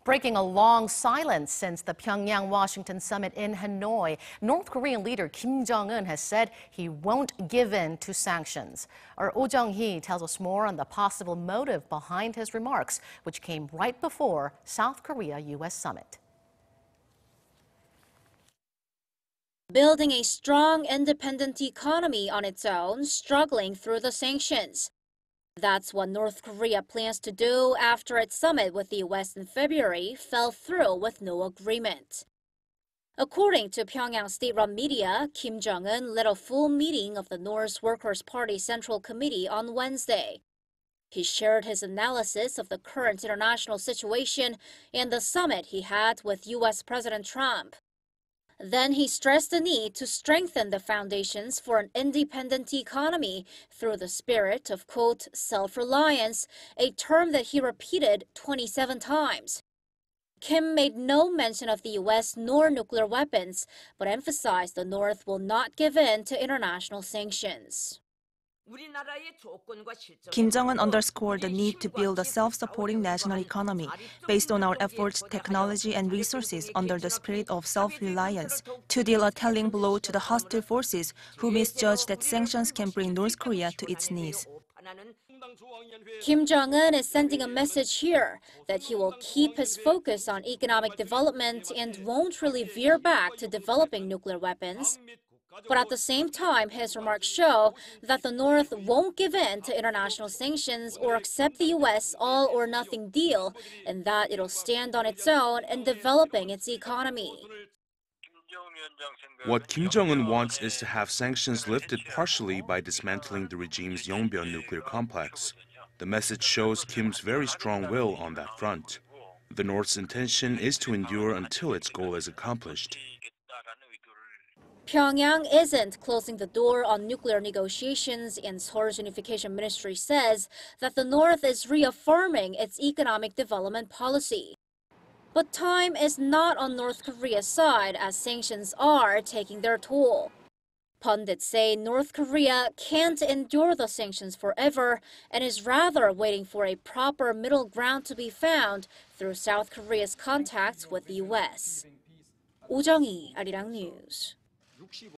Breaking a long silence since the Pyeongyang-Washington summit in Hanoi, North Korean leader Kim Jong-un has said he won't give in to sanctions. Our Oh Jung-hee tells us more on the possible motive behind his remarks, which came right before South Korea-U.S. summit. Building a strong, independent economy on its own, struggling through the sanctions. That's what North Korea plans to do after its summit with the U.S. in February fell through with no agreement. According to Pyongyang state-run media, Kim Jong-un led a full meeting of the North Workers' Party Central Committee on Wednesday. He shared his analysis of the current international situation and the summit he had with U.S. President Trump. Then he stressed the need to strengthen the foundations for an independent economy through the spirit of, quote, self-reliance, a term that he repeated 27 times. Kim made no mention of the U.S. nor nuclear weapons, but emphasized the North will not give in to international sanctions. Kim Jong-un underscored the need to build a self-supporting national economy based on our efforts, technology, and resources under the spirit of self-reliance to deal a telling blow to the hostile forces who misjudge that sanctions can bring North Korea to its knees. Kim Jong-un is sending a message here that he will keep his focus on economic development and won't really veer back to developing nuclear weapons. But at the same time, his remarks show that the North won't give in to international sanctions or accept the U.S. all-or-nothing deal, and that it'll stand on its own in developing its economy. What Kim Jong-un wants is to have sanctions lifted partially by dismantling the regime's Yongbyon nuclear complex. The message shows Kim's very strong will on that front. The North's intention is to endure until its goal is accomplished. Pyongyang isn't closing the door on nuclear negotiations, and Seoul's Unification Ministry says that the North is reaffirming its economic development policy. But time is not on North Korea's side, as sanctions are taking their toll. Pundits say North Korea can't endure the sanctions forever and is rather waiting for a proper middle ground to be found through South Korea's contacts with the U.S. Oh Jung-hee, Arirang News.